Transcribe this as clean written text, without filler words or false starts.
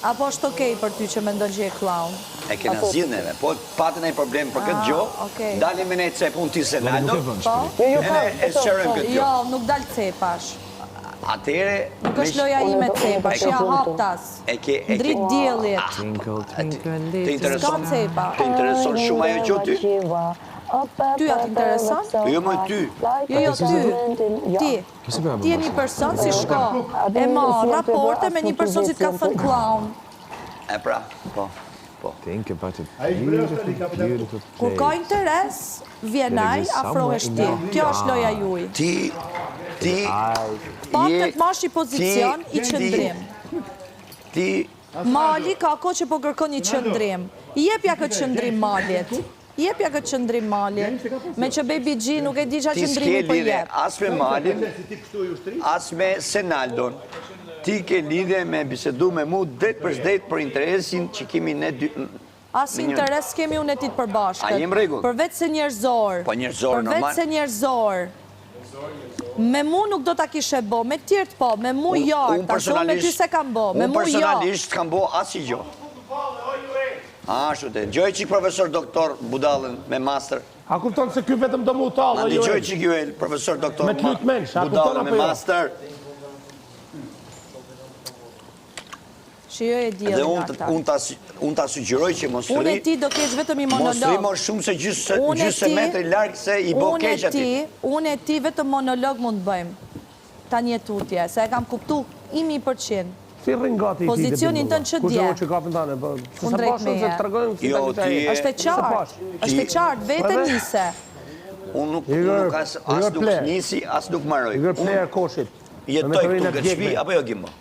Apo është okej për ty që mendon që je clown? E kena zgjidhur neve, po patën ai problem për këtë gjë, dalim me ne cepun ti Senaldo. E sqarojmë këtë gjë. Jo, nuk dal cepash. Atëre nuk është loja ime cepash, ja haptas. Drit diellit. Të intereson? Të intereson shumë ajo gjë ty? Ty atë intereson? Jo më ty. Jo ty. Ti. Ti je një person si shko. E marr raporte me një person që të ka thënë clown. E pra, po. Think about it. Beautiful place. Kur ka interes, vjen ai, afrohesh ti. Kjo është loja juaj. Ti Pak të marrësh një pozicion i qëndrim. Mali ka kohë që po kërkon një qëndrim. Jepja këtë qëndrim Malit. Jepja këtë qëndrim Malit. Me që Baby G nuk e di qa qëndrimi po jep. As me Malin, as me Senaldon. Ti ke lidhje me bisedu me mu drejt për interesin që kemi ne dy... As interes kemi unë e ti të përbashkët. A jem regull? Përveç se njerëzor. Po njerëzor, normal. Përveç se njerëzor. Me mu nuk do t'a kishe bo, me tjertë po, me mu jartë, ta shumë me ty se kam bo, me mu jartë. Unë personalisht kam bo asi gjo. Ashtu te, gjoj qik profesor doktor Budallën me master. A kupton se kjo vetëm do mu talë, jo e? Gjoj qik ju e profesor doktor Budallën me master. Shio e djelë nga këta. Unë ta sugjeroj që mos rri... Unë e ti do kesh vetëm i monolog. Mos rri mos shumë se gjysë metri largë se i bo keq ati. Unë e ti vetëm monolog mund të bëjmë. Ta një tutje, se e kam kuptu 100%. Si rrin gati i ti të pozicionin tënë që dje. Kur që kapin tane, unë drejt me je. Është e qartë, është e qartë, vete njëse. Unë nuk as nuk njësi, as nuk maroj. Igër player koshit. Jetoj këtu këtë shpi, apo jo Gimbo?